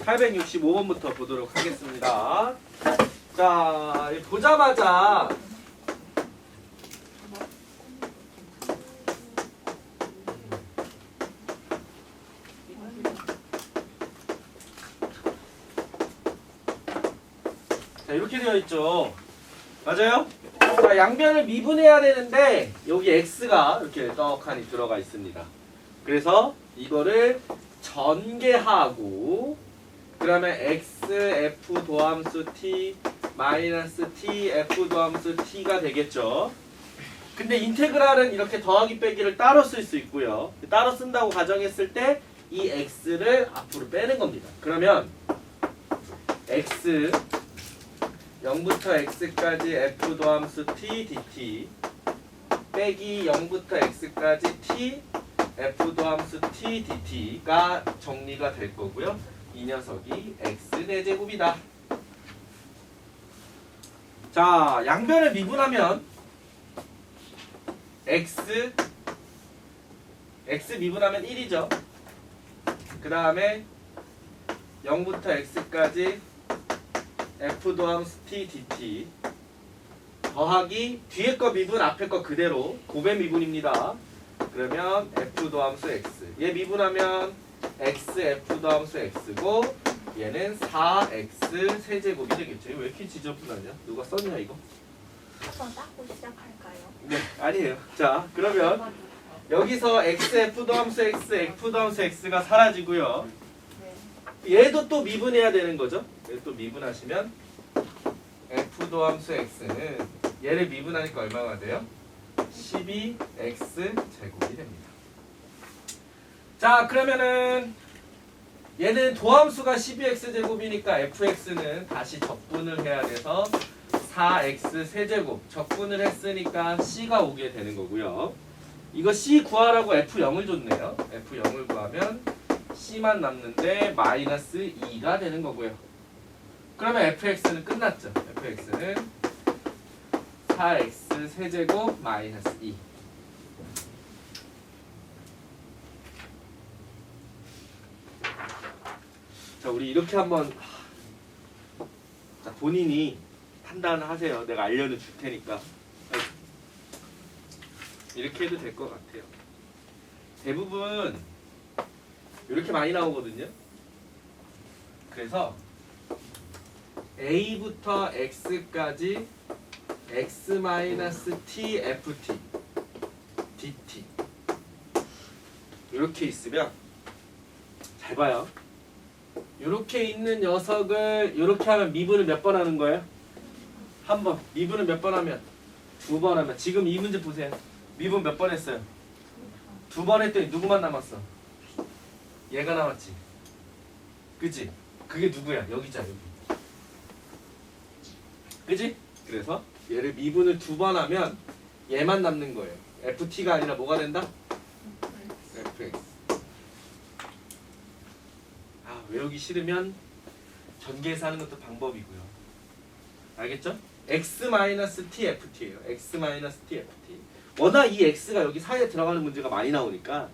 865번부터 보도록 하겠습니다. 자, 보자마자 자, 이렇게 되어 있죠. 맞아요? 자, 양변을 미분해야 되는데 여기 x가 이렇게 떡하니 들어가 있습니다. 그래서 이거를 전개하고 그러면 x f 도함수 t 마이너스 t f 도함수 t가 되겠죠. 근데 인테그랄은 이렇게 더하기 빼기를 따로 쓸 수 있고요. 따로 쓴다고 가정했을 때 이 x를 앞으로 빼는 겁니다. 그러면 x 0부터 x까지 f 도함수 t dt 빼기 0부터 x까지 t f 도함수 t dt가 정리가 될 거고요. 이 녀석이 x 4제곱이다. 자, 양변을 미분하면 x 미분하면 1이죠. 그 다음에 0부터 x까지 f 도함수 t dt 더하기 뒤에 거 미분 앞에 거 그대로 곱의 미분입니다. 그러면 f 도함수 x 얘 미분하면 x f 도함수 x고 얘는 4x 세제곱이 되겠죠. 이거 왜 이렇게 지저분하냐? 누가 썼냐 이거? 한번 닦고 시작할까요? 네, 아니에요. 자, 그러면 여기서 x f 도함수 x f 도함수 x가 사라지고요. 네. 얘도 또 미분해야 되는 거죠. 얘 또 미분하시면 f 도함수 x는 얘를 미분하니까 얼마가 돼요? 12x 제곱이 됩니다. 자, 그러면은 얘는 도함수가 12x 제곱이니까 fx는 다시 적분을 해야 돼서 4x 세제곱 적분을 했으니까 c가 오게 되는 거고요. 이거 c 구하라고 f0을 줬네요. f0을 구하면 c만 남는데 마이너스 2가 되는 거고요. 그러면 fx는 끝났죠. fx는 4x 세제곱 마이너스 2. 자, 우리 이렇게 한번 자, 본인이 판단을 하세요. 내가 알려는 줄 테니까. 이렇게 해도 될 것 같아요. 대부분 이렇게 많이 나오거든요. 그래서 a부터 x까지 x-t ft dt 이렇게 있으면 잘 봐요. 이렇게 있는 녀석을 이렇게 하면 미분을 몇 번 하는 거예요? 한 번. 미분을 몇 번 하면? 2번 하면. 지금 이 문제 보세요. 미분 몇 번 했어요? 2번 했더니 누구만 남았어? 얘가 남았지. 그치? 그게 누구야? 여기잖아, 여기. 그치? 그래서 얘를 미분을 2번 하면 얘만 남는 거예요. ft가 아니라 뭐가 된다? fx. 아, 외우기 싫으면 전개해서 하는 것도 방법이고요. 알겠죠? x-tft예요. x-tft. 워낙 이 x가 여기 사이에 들어가는 문제가 많이 나오니까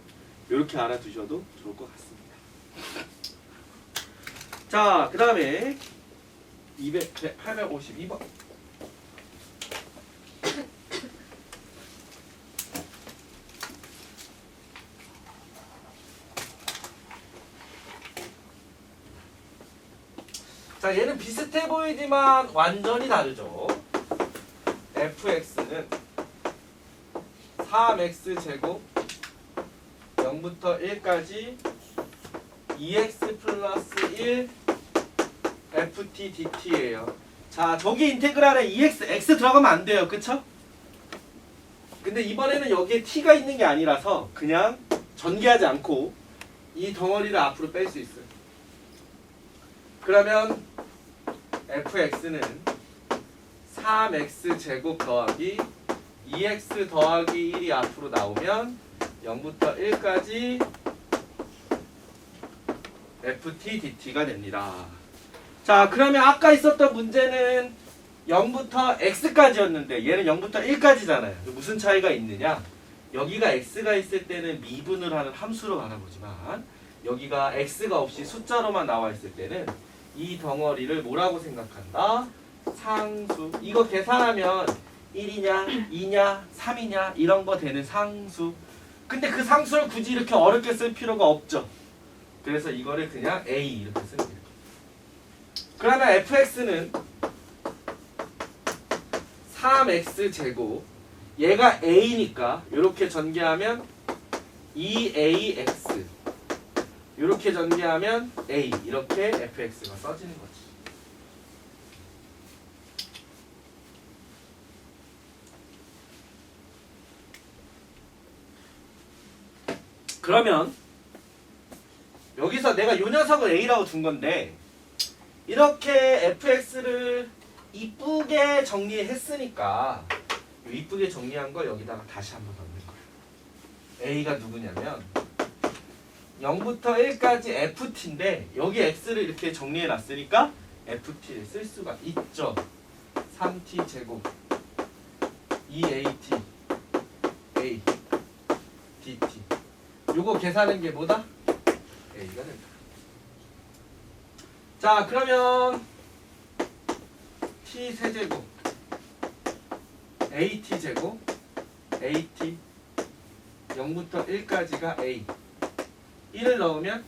이렇게 알아두셔도 좋을 것 같습니다. 자, 그 다음에 852번. 자, 얘는 비슷해 보이지만 완전히 다르죠. fx는 3x 제곱 0부터 1까지 2x 플러스 1 ft dt예요. 자, 저기 인테그랄에 2x, x 들어가면 안 돼요. 그쵸? 근데 이번에는 여기에 t가 있는 게 아니라서 그냥 전개하지 않고 이 덩어리를 앞으로 뺄 수 있어요. 그러면 fx는 3x 제곱 더하기 2x 더하기 1이 앞으로 나오면 0부터 1까지 ft dt가 됩니다. 자, 그러면 아까 있었던 문제는 0부터 x까지였는데 얘는 0부터 1까지잖아요. 무슨 차이가 있느냐? 여기가 x가 있을 때는 미분을 하는 함수로 바라보지만 여기가 x가 없이 숫자로만 나와 있을 때는 이 덩어리를 뭐라고 생각한다? 상수. 이거 계산하면 1이냐, 2냐, 3이냐 이런 거 되는 상수. 근데 그 상수를 굳이 이렇게 어렵게 쓸 필요가 없죠. 그래서 이거를 그냥 a 이렇게 쓰면 돼요. 그러면 fx는 3x제곱, 얘가 a니까 이렇게 전개하면 2ax, 이렇게 전개하면 a, 이렇게 fx가 써지는 거지. 그러면 여기서 내가 요 녀석을 a라고 둔 건데 이렇게 fx를 이쁘게 정리했으니까 이쁘게 정리한 거 여기다가 다시 한번 넣는 거예요. a가 누구냐면 0부터 1까지 ft인데 여기 x를 이렇게 정리해 놨으니까 ft를 쓸 수가 있죠. 3t 제곱 2at a dt. 요거 계산한 게 뭐다? a가 된다. 자, 그러면 t 세제곱 at 제곱 at 0부터 1까지가 a. 1을 넣으면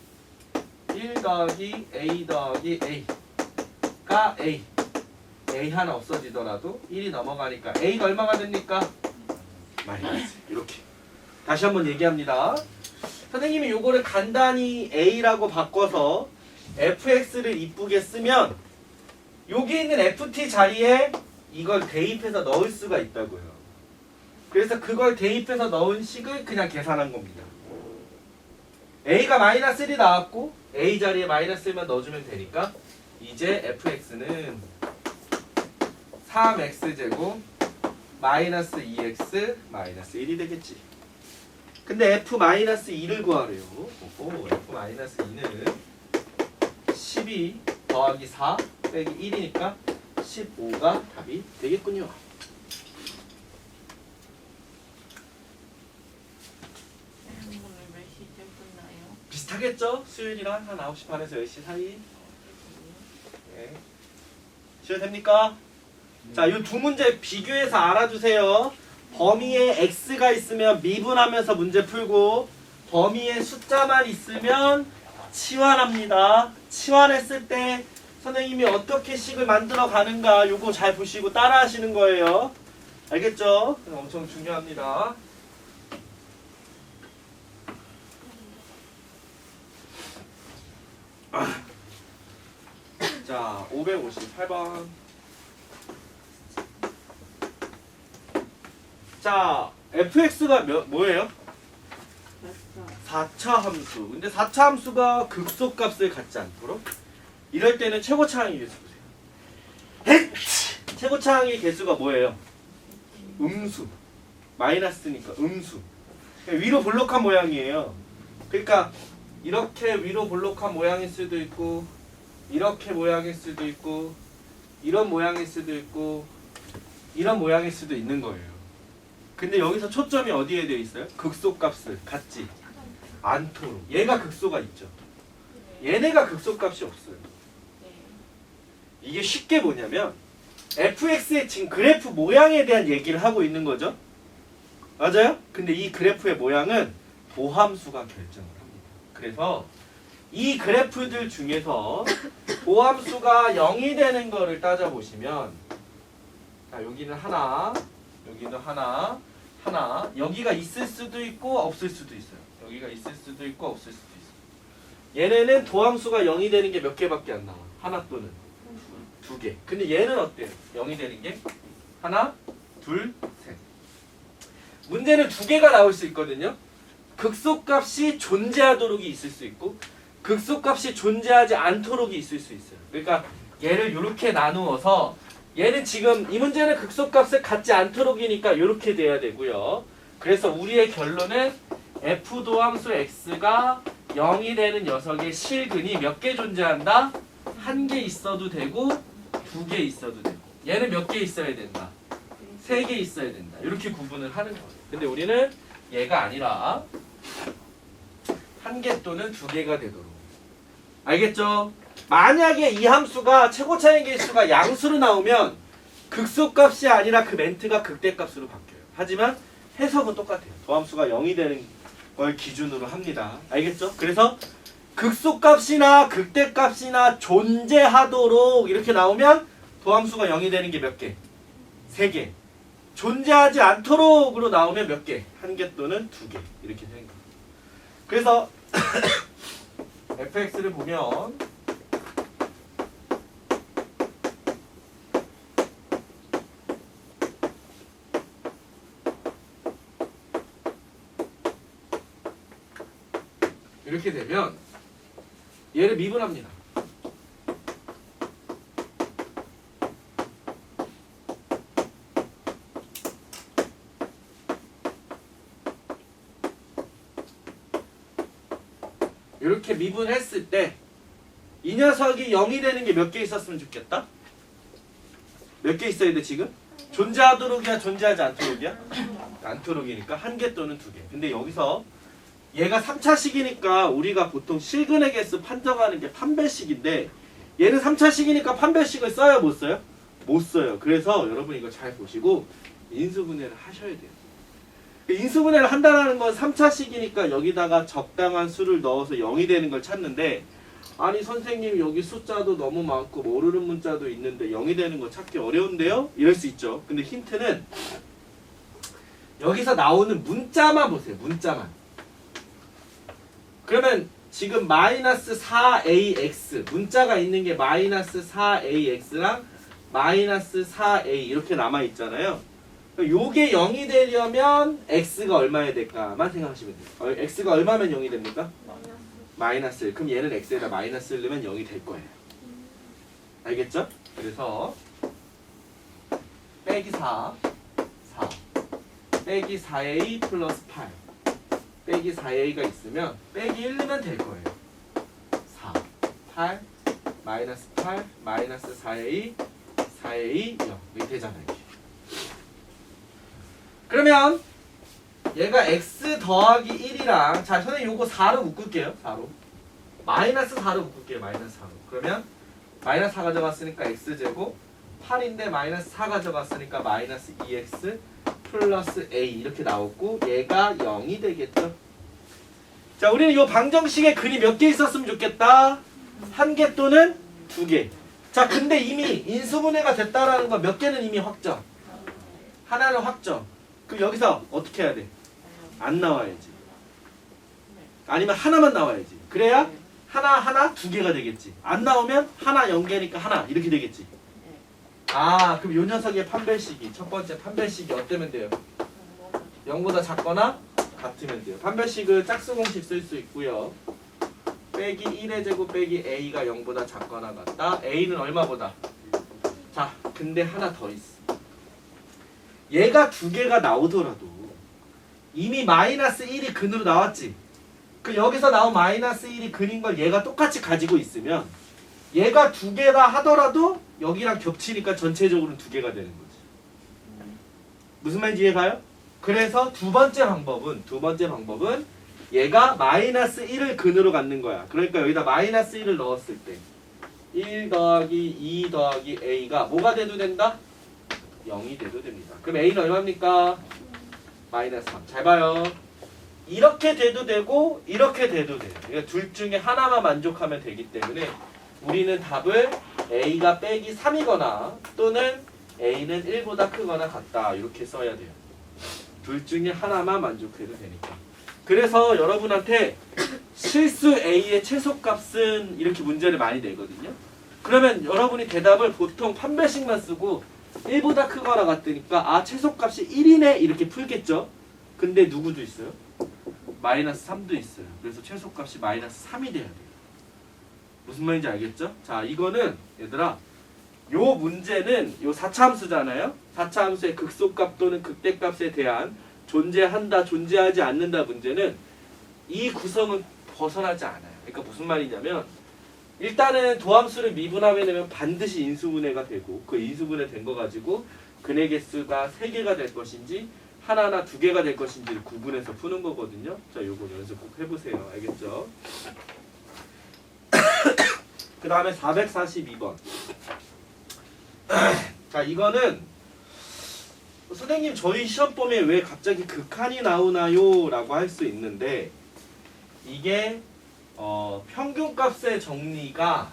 1 더하기 a 더하기 a가 a. a 하나 없어지더라도 1이 넘어가니까 a가 얼마가 됩니까? 마이너스. 이렇게. 다시 한번 얘기합니다. 선생님이 요거를 간단히 a라고 바꿔서 fx를 이쁘게 쓰면 여기 있는 ft 자리에 이걸 대입해서 넣을 수가 있다고요. 그래서 그걸 대입해서 넣은 식을 그냥 계산한 겁니다. a가 마이너스 1이 나왔고 a 자리에 마이너스 1만 넣어주면 되니까 이제 fx는 3x제곱 마이너스 2x 마이너스 1이 되겠지. 근데 f-2를 구하래요. f-2는 12 더하기 4 빼기 1이니까 15가 답이 되겠군요. 오늘 몇 시쯤 끝나요? 비슷하겠죠? 수요일이랑 한 9시 반에서 10시 사이. 네. 쉬어도 됩니까? 자, 이 두 문제 비교해서 알아주세요. 범위에 x가 있으면 미분하면서 문제 풀고 범위에 숫자만 있으면 치환합니다. 치환했을 때 선생님이 어떻게 식을 만들어 가는가 요거 잘 보시고 따라 하시는 거예요. 알겠죠? 엄청 중요합니다. 자, 558번. 자, fx가 뭐예요? 4차 함수. 근데 4차 함수가 극소값을 갖지 않도록 이럴 때는 최고차항의 개수 보세요. 최고차항의 개수가 뭐예요? 음수. 마이너스니까 음수. 위로 볼록한 모양이에요. 그러니까 이렇게 위로 볼록한 모양일 수도 있고 이렇게 모양일 수도 있고 이런 모양일 수도 있고 이런 모양일 수도 있는 거예요. 근데 여기서 초점이 어디에 되어 있어요? 극소값을 갖지 않도록. 얘가 극소가 있죠. 얘네가 극소값이 없어요. 이게 쉽게 뭐냐면 fx의 지금 그래프 모양에 대한 얘기를 하고 있는 거죠. 맞아요? 근데 이 그래프의 모양은 도함수가 결정을 합니다. 그래서 이 그래프들 중에서 도함수가 0이 되는 거를 따져보시면 자, 여기는 하나, 여기는 하나, 하나. 여기가 있을 수도 있고 없을 수도 있어요. 여기가 있을 수도 있고 없을 수도 있어요. 얘네는 도함수가 0이 되는 게 몇 개밖에 안 나와. 하나 또는 두 개. 근데 얘는 어때요? 0이 되는 게 하나, 둘, 셋. 문제는 두 개가 나올 수 있거든요. 극소값이 존재하도록이 있을 수 있고 극소값이 존재하지 않도록이 있을 수 있어요. 그러니까 얘를 이렇게 나누어서 얘는 지금 이 문제는 극소값을 갖지 않도록이니까 이렇게 돼야 되고요. 그래서 우리의 결론은 f 도함수 x가 0이 되는 녀석의 실근이 몇 개 존재한다? 한 개 있어도 되고 두 개 있어도 되고. 얘는 몇 개 있어야 된다? 세 개 있어야 된다. 이렇게 구분을 하는 거예요. 근데 우리는 얘가 아니라 한 개 또는 두 개가 되도록. 알겠죠? 만약에 이 함수가 최고 차이 개수가 양수로 나오면 극소값이 아니라 그 멘트가 극대값으로 바뀌어요. 하지만 해석은 똑같아요. 도함수가 0이 되는 걸 기준으로 합니다. 알겠죠? 그래서 극소값이나 극대값이나 존재하도록 이렇게 나오면 도함수가 0이 되는 게 몇 개? 3개. 존재하지 않도록으로 나오면 몇 개? 1개 또는 2개. 이렇게 되는 거예요. 그래서 fx를 보면 이렇게 되면 얘를 미분합니다. 이렇게 미분했을 때 이 녀석이 0이 되는 게 몇 개 있었으면 좋겠다? 몇 개 있어야 돼 지금? 존재하도록이야 존재하지 않도록이야? 않도록이니까 1개 또는 2개. 근데 여기서 얘가 3차식이니까 우리가 보통 실근의 개수 판정하는 게 판별식인데 얘는 3차식이니까 판별식을 써요 못 써요? 못 써요. 그래서 여러분 이거 잘 보시고 인수분해를 하셔야 돼요. 인수분해를 한다는 건 3차식이니까 여기다가 적당한 수를 넣어서 0이 되는 걸 찾는데 아니 선생님 여기 숫자도 너무 많고 모르는 문자도 있는데 0이 되는 거 찾기 어려운데요? 이럴 수 있죠. 근데 힌트는 여기서 나오는 문자만 보세요. 문자만. 그러면 지금 마이너스 4ax 문자가 있는 게 마이너스 4ax랑 마이너스 4a 이렇게 남아있잖아요. 요게 0이 되려면 x가 얼마야 될까만 생각하시면 돼요. x가 얼마면 0이 됩니까? 마이너스 1. 그럼 얘는 x에다 마이너스 1 넣으면 0이 될 거예요. 알겠죠? 그래서 빼기 4 빼기 4a 플러스 8 빼기 4a가 있으면 빼기 1 넣으면 될 거예요. 4, 8, 마이너스 8, 마이너스 4a, 4a, 0 이렇게 되잖아요. 그러면 얘가 x 더하기 1이랑 자 선생님 요거 4로 묶을게요. 4로 마이너스 4로 묶을게요. 마이너스 4로. 그러면 마이너스 4 가져갔으니까 x제곱 8인데 마이너스 4 가져갔으니까 마이너스 2x 플러스 a 이렇게 나왔고 얘가 0이 되겠죠. 자 우리는 이 방정식에 근이 몇 개 있었으면 좋겠다. 1개 또는 2개. 자 근데 이미 인수분해가 됐다라는 건 몇 개는 이미 확정. 하나는 확정. 그럼 여기서 어떻게 해야 돼? 안 나와야지. 아니면 하나만 나와야지. 그래야 하나 2개가 되겠지. 안 나오면 하나 0개니까 하나 이렇게 되겠지. 아 그럼 요 녀석의 판별식이 첫 번째 판별식이 어때면 돼요? 0보다 작거나 같으면 돼요. 판별식을 짝수 공식 쓸 수 있고요. 빼기 1의 제곱 빼기 a가 0보다 작거나 같다. a는 얼마보다? 자 근데 하나 더 있어. 얘가 2개가 나오더라도 이미 마이너스 1이 근으로 나왔지. 그 여기서 나온 마이너스 1이 근인 걸 얘가 똑같이 가지고 있으면 얘가 2개다 하더라도 여기랑 겹치니까 전체적으로는 2개가 되는 거지. 무슨 말인지 이해가요? 그래서 두 번째 방법은 얘가 마이너스 1을 근으로 갖는 거야. 그러니까 여기다 마이너스 1을 넣었을 때 1 더하기 2 더하기 a가 뭐가 돼도 된다? 0이 돼도 됩니다. 그럼 a는 얼마입니까? 마이너스 3. 잘 봐요. 이렇게 돼도 되고 이렇게 돼도 돼요. 그러니까 둘 중에 하나만 만족하면 되기 때문에 우리는 답을 a가 빼기 3이거나 또는 a는 1보다 크거나 같다 이렇게 써야 돼요. 둘 중에 하나만 만족해도 되니까. 그래서 여러분한테 실수 a의 최소값은 이렇게 문제를 많이 내거든요. 그러면 여러분이 대답을 보통 판별식만 쓰고 1보다 크거나 같으니까 아 최소값이 1이네 이렇게 풀겠죠. 근데 누구도 있어요? 마이너스 3도 있어요. 그래서 최소값이 마이너스 3이 돼야 돼요. 무슨 말인지 알겠죠? 자 이거는 얘들아 요 문제는 요 4차 함수잖아요. 4차 함수의 극소값 또는 극대값에 대한 존재한다 존재하지 않는다 문제는 이 구성은 벗어나지 않아요. 그러니까 무슨 말이냐면 일단은 도함수를 미분하면 반드시 인수분해가 되고 그 인수분해 된 거 가지고 근의 개수가 3개가 될 것인지 하나나 두 개가 될 것인지를 구분해서 푸는 거거든요. 자, 요거 연습 꼭 해보세요. 알겠죠? 그 다음에 442번. 자, 이거는 선생님 저희 시험범위에 왜 갑자기 극한이 나오나요? 라고 할 수 있는데 이게 평균값의 정리가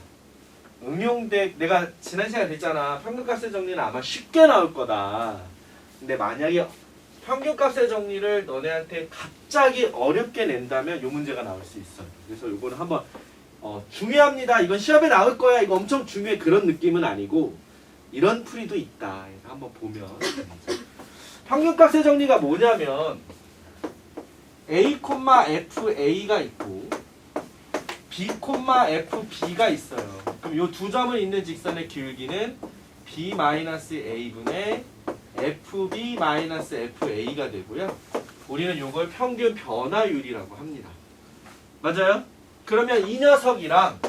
내가 지난 시간에 됐잖아. 평균값의 정리는 아마 쉽게 나올 거다. 근데 만약에 평균값의 정리를 너네한테 갑자기 어렵게 낸다면 이 문제가 나올 수 있어요. 그래서 이거는 한번 중요합니다. 이건 시험에 나올 거야. 이거 엄청 중요해. 그런 느낌은 아니고 이런 풀이도 있다. 그래서 한번 보면 평균값의 정리가 뭐냐면 A, FA가 있고 B, FB가 있어요. 그럼 이 두 점을 잇는 직선의 기울기는 B-A분의 FB-FA가 되고요. 우리는 이걸 평균 변화율이라고 합니다. 맞아요? 그러면 이 녀석이랑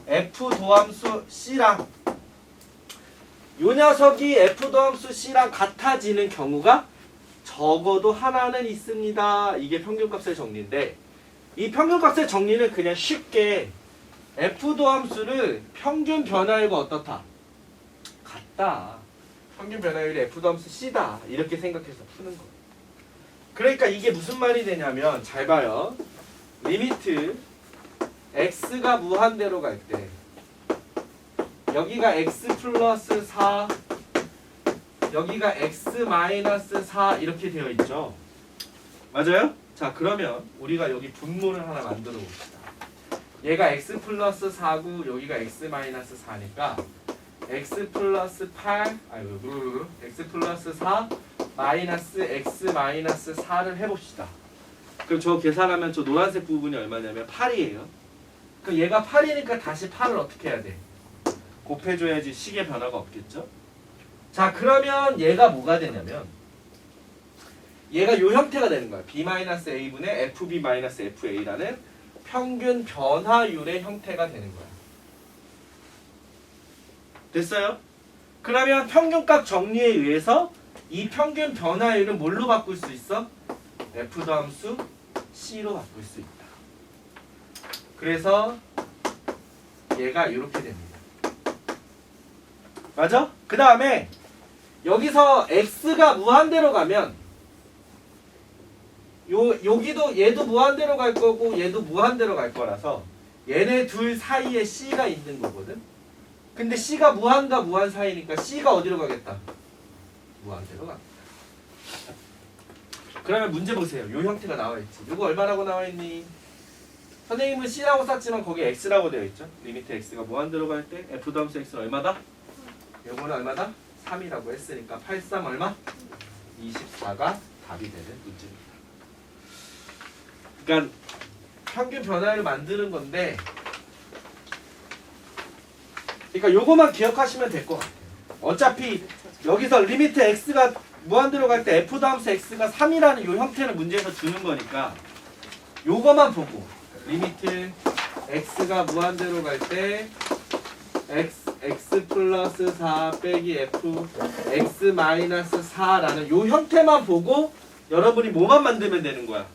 F 도함수 C랑 이 녀석이 F 도함수 C랑 같아지는 경우가 적어도 하나는 있습니다. 이게 평균값의 정리인데 이 평균값의 정리는 그냥 쉽게 F 도함수를 평균 변화율과 어떻다? 같다. 평균 변화율이 F 도함수 C다. 이렇게 생각해서 푸는 거예요. 그러니까 이게 무슨 말이 되냐면 잘 봐요. 리미트 x가 무한대로 갈 때 여기가 x 플러스 4 여기가 x 마이너스 4 이렇게 되어 있죠. 맞아요? 자, 그러면 우리가 여기 분모를 하나 만들어 봅시다. 얘가 x 플러스 4고 여기가 x 마이너스 4니까 x 플러스 8 x 플러스 4 마이너스 x 마이너스 4를 해봅시다. 그럼 저 계산하면 저 노란색 부분이 얼마냐면 8이에요. 그럼 얘가 8이니까 다시 8을 어떻게 해야 돼? 곱해줘야지 식의 변화가 없겠죠? 자, 그러면 얘가 뭐가 되냐면 얘가 요 형태가 되는 거야. B-A분의 FB-FA라는 평균 변화율의 형태가 되는 거야. 됐어요? 그러면 평균값 정리에 의해서 이 평균 변화율은 뭘로 바꿀 수 있어? F 도함수 C로 바꿀 수 있다. 그래서 얘가 이렇게 됩니다. 맞아? 그 다음에 여기서 x가 무한대로 가면 여기도 얘도 무한대로 갈 거고 얘도 무한대로 갈 거라서 얘네 둘 사이에 c가 있는 거거든. 근데 c가 무한과 무한 사이니까 c가 어디로 가겠다? 무한대로 갑니다. 그러면 문제 보세요. 요 형태가 나와 있지. 이거 얼마라고 나와 있니? 선생님은 c라고 썼지만 거기에 x라고 되어 있죠. 리미트 x가 무한대로 갈 때 f 더함수 x는 얼마다? 요거는 얼마다? 3이라고 했으니까 83 얼마? 24가 답이 되는 문제입니다. 그러니까 평균 변화를 만드는 건데 그러니까 요거만 기억하시면 될 것 같아요. 어차피 여기서 리미트 x가 무한대로 갈 때 f 더함수 x가 3이라는 요 형태는 문제에서 주는 거니까 요거만 보고 리미트 x가 무한대로 갈 때 x 플러스 4 빼기 f x 마이너스 4라는 요 형태만 보고 여러분이 뭐만 만들면 되는 거야?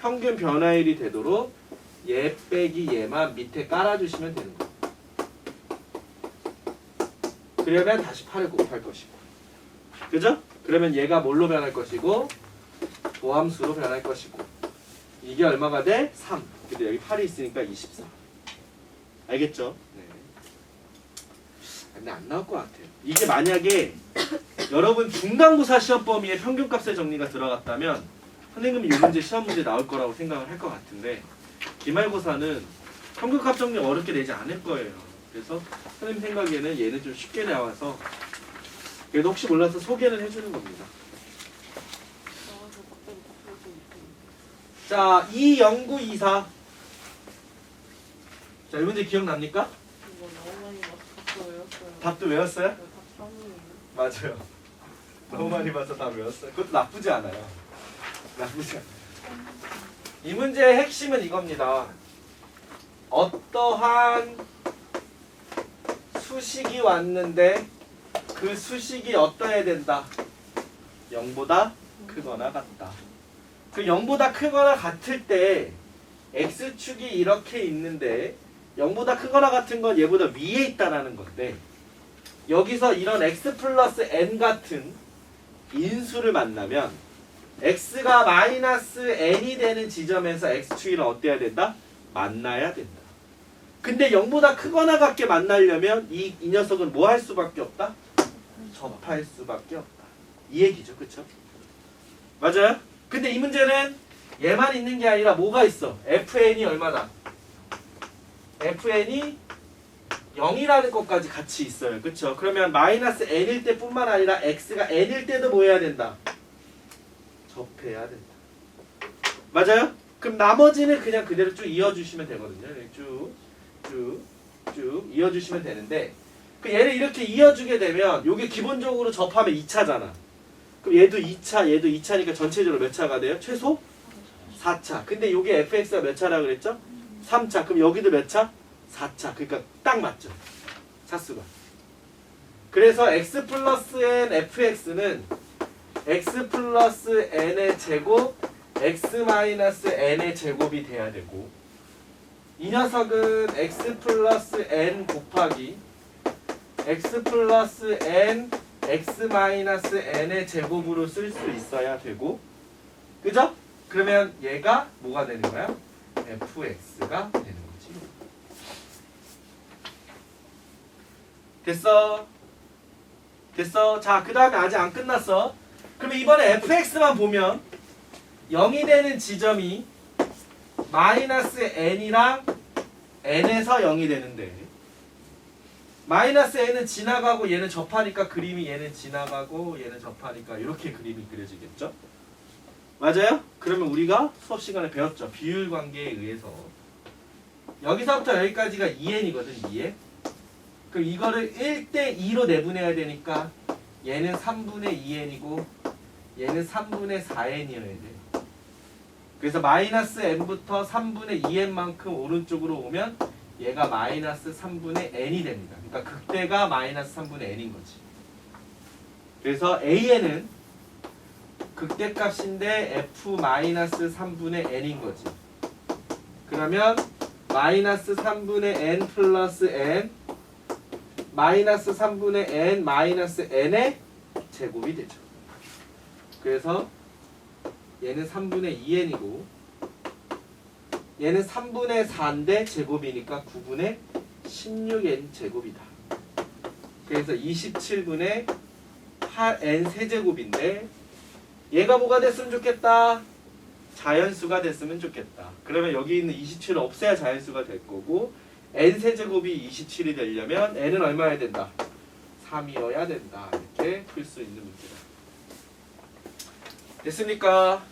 평균 변화율이 되도록 얘 빼기 얘만 밑에 깔아주시면 되는 거야. 그러면 다시 8을 곱할 것이고, 그죠? 그러면 얘가 뭘로 변할 것이고 도함수로 변할 것이고 이게 얼마가 돼? 3. 근데 여기 8이 있으니까 24. 알겠죠? 네. 근데 안 나올 것 같아요. 이게 만약에 여러분 중간고사 시험 범위에 평균값의 정리가 들어갔다면 선생님은 이 문제 시험 문제 나올 거라고 생각을 할 것 같은데 기말고사는 평균값 정리 어렵게 내지 않을 거예요. 그래서 선생님 생각에는 얘는 좀 쉽게 나와서 그래도 혹시 몰라서 소개는 해주는 겁니다. 자, 20924. 자, 이 문제 기억납니까? 이거 너무 많이 봐서 답도 외웠어요. 답도 외웠어요? 답 3이에요. 맞아요. 너무 많이 봐서 다 외웠어요. 그것도 나쁘지 않아요. 나쁘지 않아요. 이 문제의 핵심은 이겁니다. 어떠한 수식이 왔는데 그 수식이 어떠해야 된다? 0보다 크거나 같다. 그 0보다 크거나 같을 때 x축이 이렇게 있는데 0보다 크거나 같은 건 얘보다 위에 있다라는 건데 여기서 이런 x 플러스 n 같은 인수를 만나면 x가 마이너스 n이 되는 지점에서 x축이랑 어때야 된다? 만나야 된다. 근데 0보다 크거나 같게 만나려면 이 녀석은 뭐 할 수밖에 없다? 접할 수밖에 없다. 이 얘기죠. 그쵸? 맞아요? 근데 이 문제는 얘만 있는 게 아니라 뭐가 있어? fn이 얼마다? fn이 0이라는 것까지 같이 있어요. 그쵸? 그러면 마이너스 n일 때 뿐만 아니라 x가 n일 때도 뭐 해야 된다? 접해야 된다. 맞아요? 그럼 나머지는 그냥 그대로 쭉 이어주시면 되거든요. 쭉 이어주시면 되는데 그 얘를 이렇게 이어주게 되면 요게 기본적으로 접하면 2차잖아. 그럼 얘도 2차, 얘도 2차니까 전체적으로 몇 차가 돼요? 최소 4차. 근데 요게 fx가 몇 차라고 그랬죠? 3차. 그럼 여기도 몇 차? 4차. 그러니까 딱 맞죠. 차수가. 그래서 x 플러스 n fx는 x 플러스 n의 제곱 x 마이너스 n의 제곱이 돼야 되고 이 녀석은 x 플러스 n 곱하기 x 플러스 n x 마이너스 n의 제곱으로 쓸 수 있어야 되고 그죠? 그러면 얘가 뭐가 되는 거야? fx가 되는 거지. 됐어? 됐어? 자, 그 다음에 아직 안 끝났어. 그러면 이번에 fx만 보면 0이 되는 지점이 마이너스 n이랑 n에서 0이 되는데 마이너스 n은 지나가고 얘는 접하니까 그림이 얘는 지나가고 얘는 접하니까 이렇게 그림이 그려지겠죠? 맞아요? 그러면 우리가 수업 시간에 배웠죠. 비율 관계에 의해서 여기서부터 여기까지가 2n이거든. 2n. 그럼 이거를 1대2로 내분해야 되니까 얘는 3분의 2n이고 얘는 3분의 4n이어야 돼. 그래서 마이너스 n부터 3분의 2n만큼 오른쪽으로 오면 얘가 마이너스 3분의 n이 됩니다. 그러니까 극대가 마이너스 3분의 n인 거지. 그래서 an은 극대값인데 f 마이너스 3분의 n인 거지. 그러면 마이너스 3분의 n 플러스 n 마이너스 3분의 n 마이너스 n의 제곱이 되죠. 그래서 얘는 3분의 2n이고 얘는 3분의 4인데 제곱이니까 9분의 16n 제곱이다. 그래서 27분의 8n 세제곱인데 얘가 뭐가 됐으면 좋겠다? 자연수가 됐으면 좋겠다. 그러면 여기 있는 27을 없애야 자연수가 될 거고 n 세제곱이 27이 되려면 n은 얼마여야 된다? 3이어야 된다. 이렇게 풀 수 있는 문제다. 됐습니까?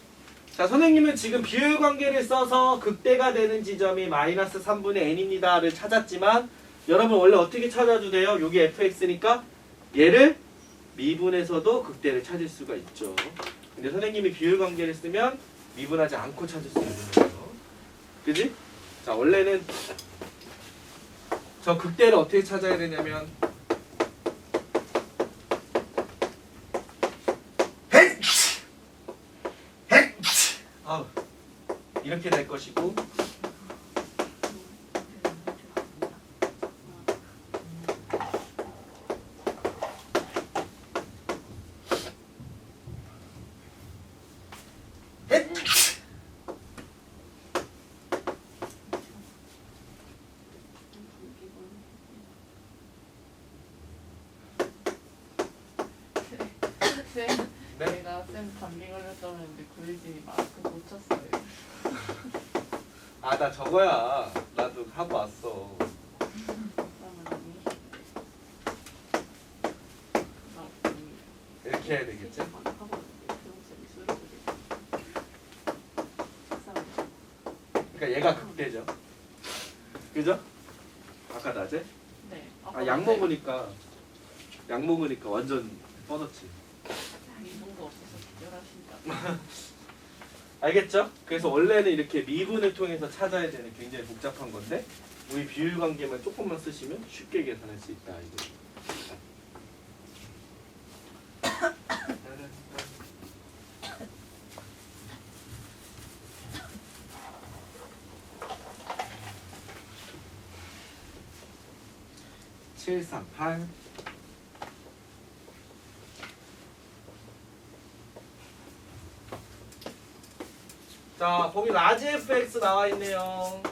자, 선생님은 지금 비율관계를 써서 극대가 되는 지점이 마이너스 3분의 n입니다를 찾았지만 여러분 원래 어떻게 찾아도 돼요? 여기 fx니까 얘를 미분해서도 극대를 찾을 수가 있죠. 근데 선생님이 비율관계를 쓰면 미분하지 않고 찾을 수 있는 거예요. 그지? 자, 원래는 저 극대를 어떻게 찾아야 되냐면 이렇게 될 것이고 쌤, 제가 쌤 감기 걸렸다고 했는데 구리진이 마스크 못 쳤어요. 아, 나 저거야. 나도 하고 왔어. 이렇게 해야 되겠지? 그러니까 얘가 극대죠. 그죠? 아까 낮에? 네. 아, 약 먹으니까 완전 뻗었지. 이분도 없어서 기절하신다. 알겠죠? 그래서 원래는 이렇게 미분을 통해서 찾아야 되는 굉장히 복잡한 건데 우리 비율 관계만 조금만 쓰시면 쉽게 계산할 수 있다. 이거. 738. 자, 거기 라지 fx 나와 있네요.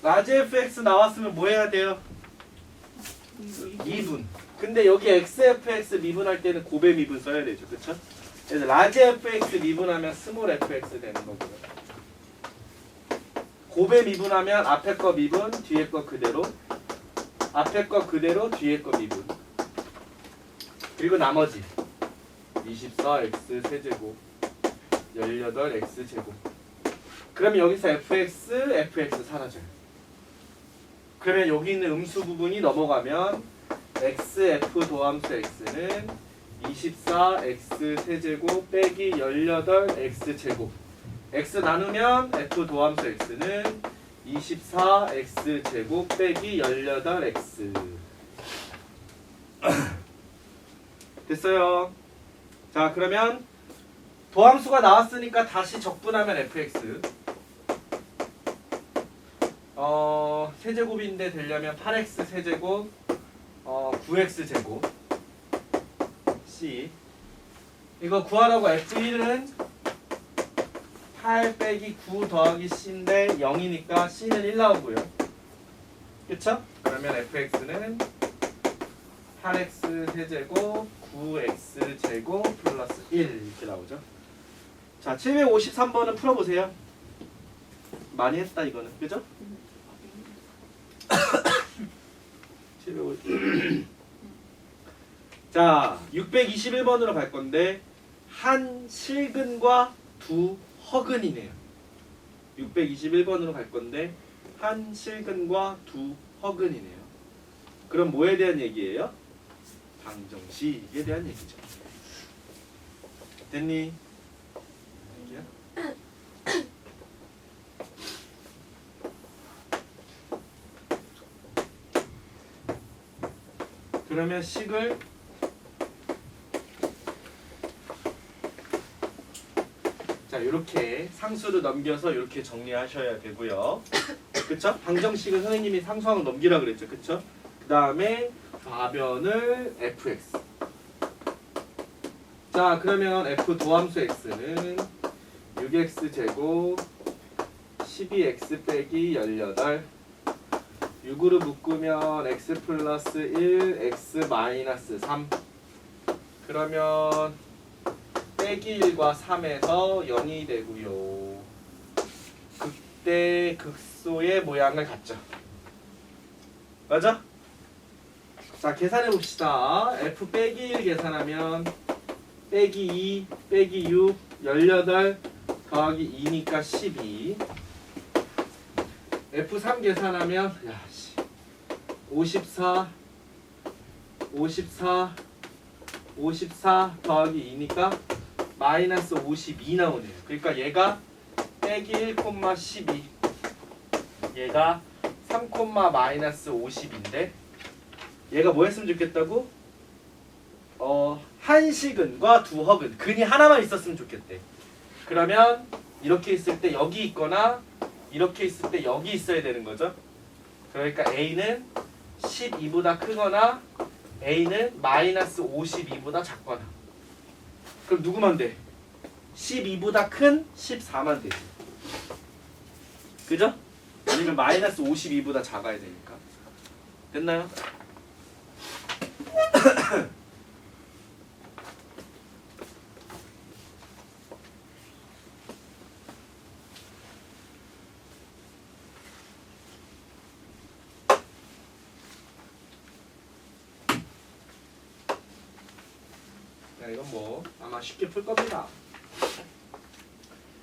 라지 fx 나왔으면 뭐 해야 돼요? 미분. 근데 여기 xfx 미분할 때는 고배 미분 써야 되죠, 그렇죠? 그래서 라지 fx 미분하면 스몰 fx 되는 거고요. 고배 미분하면 앞에 거 미분, 뒤에 거 그대로. 앞에 거 그대로, 뒤에 거 미분. 그리고 나머지 24x 세제곱 18x 제곱. 그러면 여기서 fx, fx 사라져요. 그러면 여기 있는 음수 부분이 넘어가면 xf 도함수 x는 24x 세제곱 빼기 18x 제곱. x 나누면 f 도함수 x는 24x 제곱 빼기 18x. 됐어요. 자, 그러면 도함수가 나왔으니까 다시 적분하면 fx. 세제곱인데 되려면 8x 세제곱 9x 제곱 c. 이거 구하라고 f1은 8 빼기 9 더하기 c인데 0이니까 c는 1 나오고요. 그쵸? 그러면 fx는 8x 세제곱 9x 제곱 플러스 1 이렇게 나오죠. 자, 753번은 풀어보세요. 많이 했다 이거는. 그죠? 750. 자, 621번으로 갈 건데 한 실근과 두 허근이네요. 621번으로 갈 건데 한 실근과 두 허근이네요. 그럼 뭐에 대한 얘기예요? 방정식에 대한 얘기죠. 됐니? 그러면 식을 자, 이렇게 상수로 넘겨서 이렇게 정리하셔야 되고요. 그쵸? 방정식은 선생님이 상수항을 넘기라 그랬죠. 그쵸? 그 다음에 좌변을 fx. 자, 그러면 f 도함수 x는 6x 제곱 12x 빼기 18. 6으로 묶으면 x 플러스 1, x 마이너스 3. 그러면 빼기 1과 3에서 0이 되고요. 그때 극소의 모양을 갖죠. 맞아? 자, 계산해 봅시다. f 빼기 1 계산하면 빼기 2, 빼기 6, 18 더하기 2니까 12. F3 계산하면 54 더하기 2니까 마이너스 52 나오네요. 그러니까 얘가 빼기 1,12, 얘가 3, 마이너스 50인데 얘가 뭐 했으면 좋겠다고? 한 식은과 두 허근, 근이 하나만 있었으면 좋겠대. 그러면 이렇게 있을 때 여기 있거나 이렇게 있을 때 여기 있어야 되는 거죠. 그러니까 A는 12보다 크거나 A는 마이너스 52보다 작거나. 그럼 누구만 돼? 12보다 큰 14만 되지. 그죠? 아니면 마이너스 52보다 작아야 되니까. 됐나요? 이건 뭐 아마 쉽게 풀 겁니다.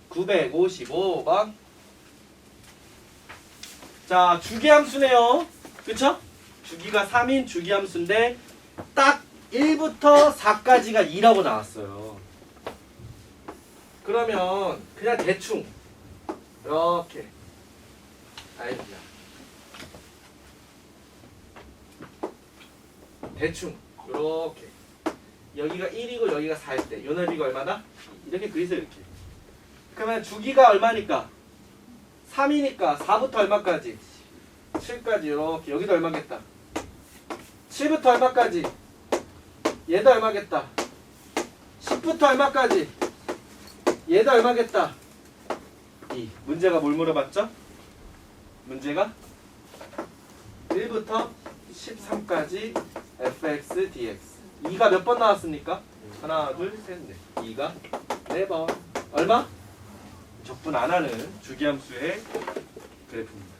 955번. 자, 주기함수네요. 그쵸? 주기가 3인 주기함수인데 딱 1부터 4까지가 2라고 나왔어요. 그러면 그냥 대충 이렇게 아이고야 대충 이렇게 여기가 1이고 여기가 4일 때 요 넓이가 얼마다? 이렇게 그리세요. 이렇게. 그러면 주기가 얼마니까? 3이니까 4부터 얼마까지? 7까지 이렇게. 여기도 얼마겠다? 7부터 얼마까지? 얘도 얼마겠다? 10부터 얼마까지? 얘도 얼마겠다? 2. 문제가 뭘 물어봤죠? 문제가 1부터 13까지 fx dx. 2가 몇 번 나왔습니까? 하나, 둘, 셋, 넷. 2가 4번. 얼마? 적분 안 하는 주기함수의 그래프입니다.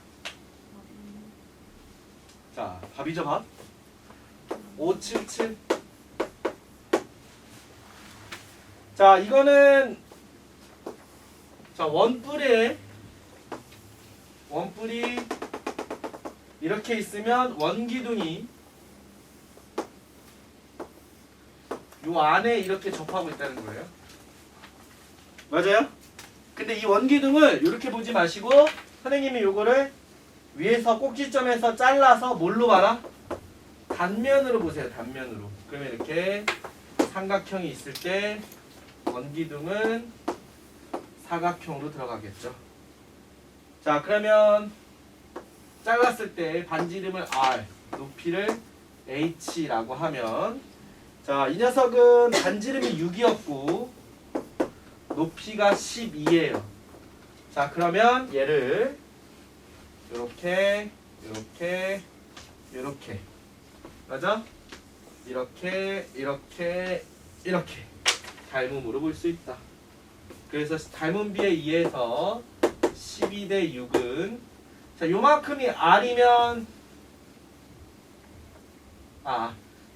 자, 밥이죠, 밥? 577. 자, 이거는 자, 원뿔이 이렇게 있으면 원기둥이 요 안에 이렇게 접하고 있다는 거예요. 맞아요? 근데 이 원기둥을 이렇게 보지 마시고 선생님이 요거를 위에서 꼭지점에서 잘라서 뭘로 봐라? 단면으로 보세요. 단면으로. 그러면 이렇게 삼각형이 있을 때 원기둥은 사각형으로 들어가겠죠. 자, 그러면 잘랐을 때 반지 이름을 R, 높이를 H라고 하면 자, 이 녀석은 반지 이름이 6이었고 높이가 12예요. 자, 그러면 얘를 요렇게 맞아? 이렇게 닮음으로 볼 수 있다. 그래서 닮은 비에 의해서 12대 6은 자, 요만큼이 R이면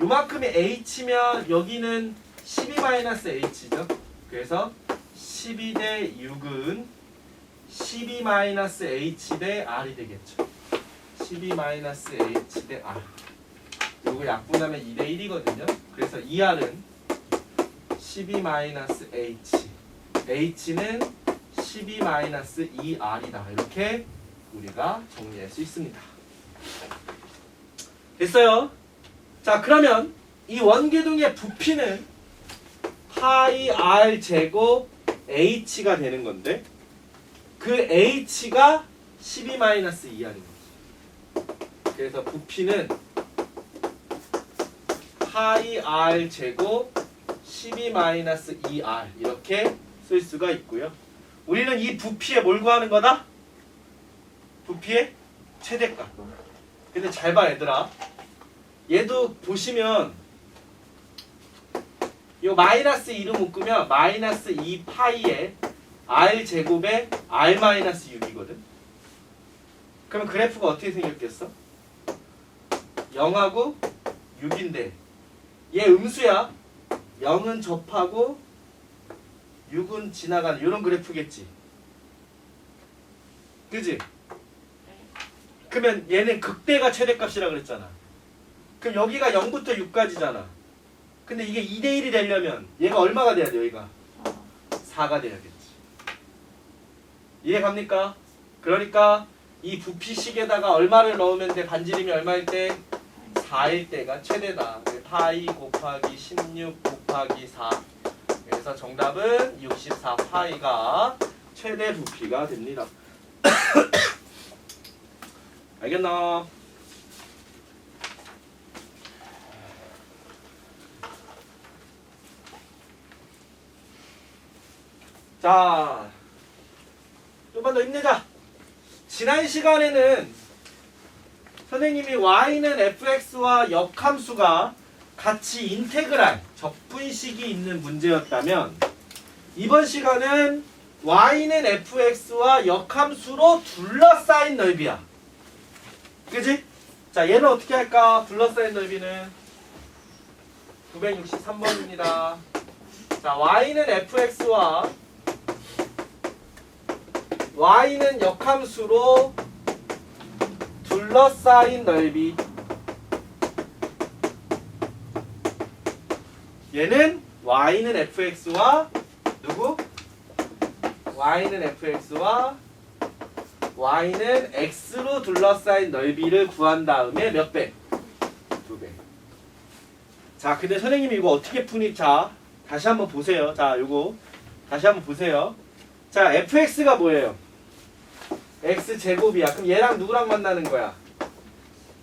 요만큼이 H면 여기는 12-H죠. 그래서 12대 6은 12-H 대 R이 되겠죠. 12-H 대 R. 요거 약분하면 2대 1이거든요. 그래서 2R은 12-H. H는 12-2R이다. 이렇게 우리가 정리할 수 있습니다. 됐어요? 자, 그러면 이 원기둥의 부피는 파이 R 제곱 H가 되는 건데 그 H가 12-2R인 거지. 그래서 부피는 파이 R 제곱 12-2R 이렇게 쓸 수가 있고요. 우리는 이 부피에 뭘 구하는 거다? 부피의 최대값. 근데 잘 봐, 얘들아. 얘도 보시면 요 마이너스 2로 묶으면 마이너스 2파이에 R 제곱에 R 마이너스 6이거든. 그럼 그래프가 어떻게 생겼겠어? 0하고 6인데 얘 음수야. 0은 접하고 6은 지나가는 이런 그래프겠지. 그지? 그러면 얘는 극대가 최대값이라 그랬잖아. 그럼 여기가 0부터 6까지잖아. 근데 이게 2대 1이 되려면 얘가 얼마가 돼야 돼? 여기가 4가 돼야겠지. 이해 갑니까? 그러니까 이 부피식에다가 얼마를 넣으면 돼? 반지름이 얼마일 때? 4일 때가 최대다. 파이 곱하기 16 곱하기 4. 그래서 정답은 64 파이가 최대 부피가 됩니다. 알겠나? 자, 좀만 더 힘내자. 지난 시간에는 선생님이 y는 fx와 역함수가 같이 인테그랄, 적분식이 있는 문제였다면 이번 시간은 y는 fx와 역함수로 둘러싸인 넓이야. 그지? 자, 얘는 어떻게 할까? 둘러싸인 넓이는 963번입니다. 자, y는 fx와 y는 역함수로 둘러싸인 넓이. 얘는 y는 fx와 누구? y는 fx와 y는 x로 둘러싸인 넓이를 구한 다음에 몇 배? 2배. 자, 근데 선생님이 이거 어떻게 푸니? 자, 다시 한번 보세요. 자, 요거 다시 한번 보세요. 자, fx가 뭐예요? x 제곱이야. 그럼 얘랑 누구랑 만나는 거야?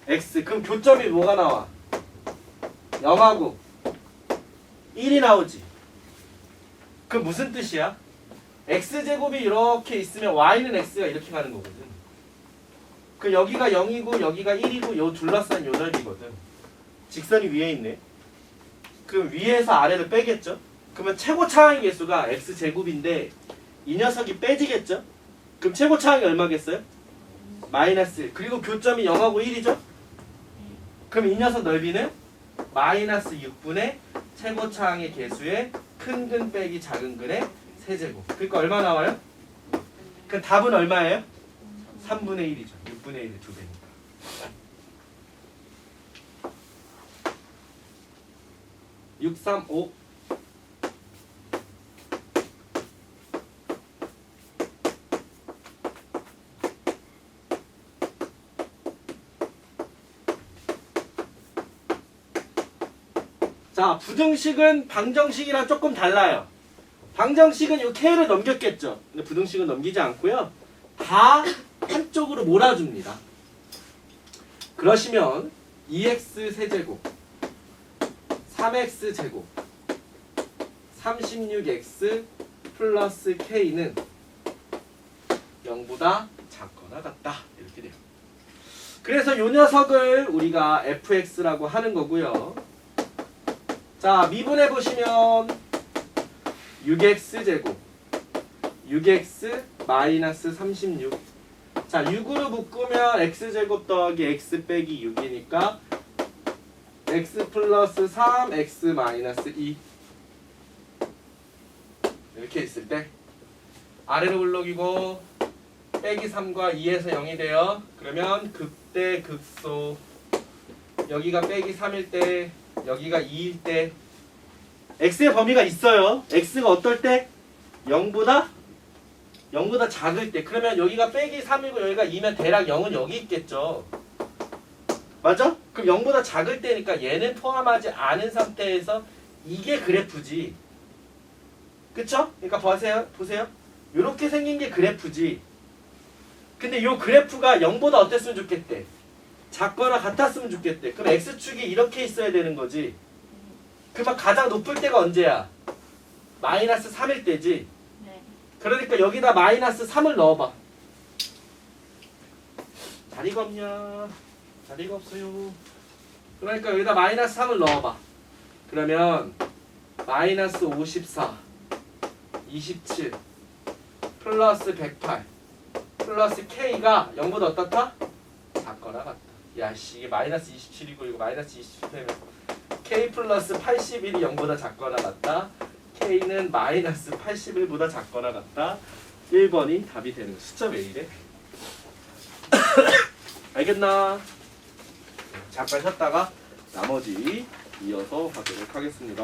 x. 그럼 교점이 뭐가 나와? 0하고 1이 나오지. 그 무슨 뜻이야? x제곱이 이렇게 있으면 y는 x가 이렇게 가는 거거든. 그 여기가 0이고 여기가 1이고 요 둘러싼 요 넓이거든. 직선이 위에 있네. 그럼 위에서 아래를 빼겠죠? 그러면 최고 차항의 개수가 x제곱인데 이 녀석이 빼지겠죠? 그럼 최고 차항이 얼마겠어요? 마이너스. 그리고 교점이 0하고 1이죠? 그럼 이 녀석 넓이는 마이너스 6분의 최고 차항의 개수의 큰 근 빼기 작은 근의 세제곱. 그러니까 얼마 나와요? 그 답은 얼마예요? 3분의 1이죠. 6분의 1의 2배니까. (6, 3, 5) 자, 부등식은 방정식이랑 조금 달라요. 방정식은 이 K를 넘겼겠죠. 근데 부등식은 넘기지 않고요. 다 한쪽으로 몰아줍니다. 그러시면 2x 세제곱, 3x 제곱, 36x 플러스 K는 0보다 작거나 같다. 이렇게 돼요. 그래서 이 녀석을 우리가 fx라고 하는 거고요. 자, 미분해 보시면 6x 제곱 6x 마이너스 36. 자, 6으로 묶으면 x제곱 더하기 x 빼기 6이니까 x 플러스 3 x 마이너스 2 이렇게 있을 때 아래로 올라오기고 빼기 3과 2에서 0이 돼요. 그러면 극대 극소. 여기가 빼기 3일 때 여기가 2일 때 x의 범위가 있어요. x가 어떨 때? 0보다 작을 때. 그러면 여기가 빼기 3이고 여기가 2면 대략 0은 여기 있겠죠. 맞아? 그럼 0보다 작을 때니까 얘는 포함하지 않은 상태에서 이게 그래프지. 그쵸? 그러니까 보세요. 이렇게 생긴 게 그래프지. 근데 이 그래프가 0보다 어땠으면 좋겠대? 작거나 같았으면 좋겠대. 그럼 x축이 이렇게 있어야 되는 거지. 그러면 가장 높을 때가 언제야? 마이너스 3일 때지. 네. 그러니까 여기다 마이너스 3을 넣어봐. 자리가 없냐? 자리가 없어요. 그러니까 여기다 마이너스 3을 넣어봐. 그러면 마이너스 54, 27, 플러스 108, 플러스 K가 0보다 어떻다? 작거나 같다. 야씨, 이게 마이너스 27이고 이거 마이너스 27이면 K 플러스 81이 0보다 작거나 같다. K는 마이너스 81보다 작거나 같다. 1번이 답이 되는 거. 숫자 왜 이래? 알겠나? 잠깐 쉬었다가 나머지 이어서 하도록 하겠습니다.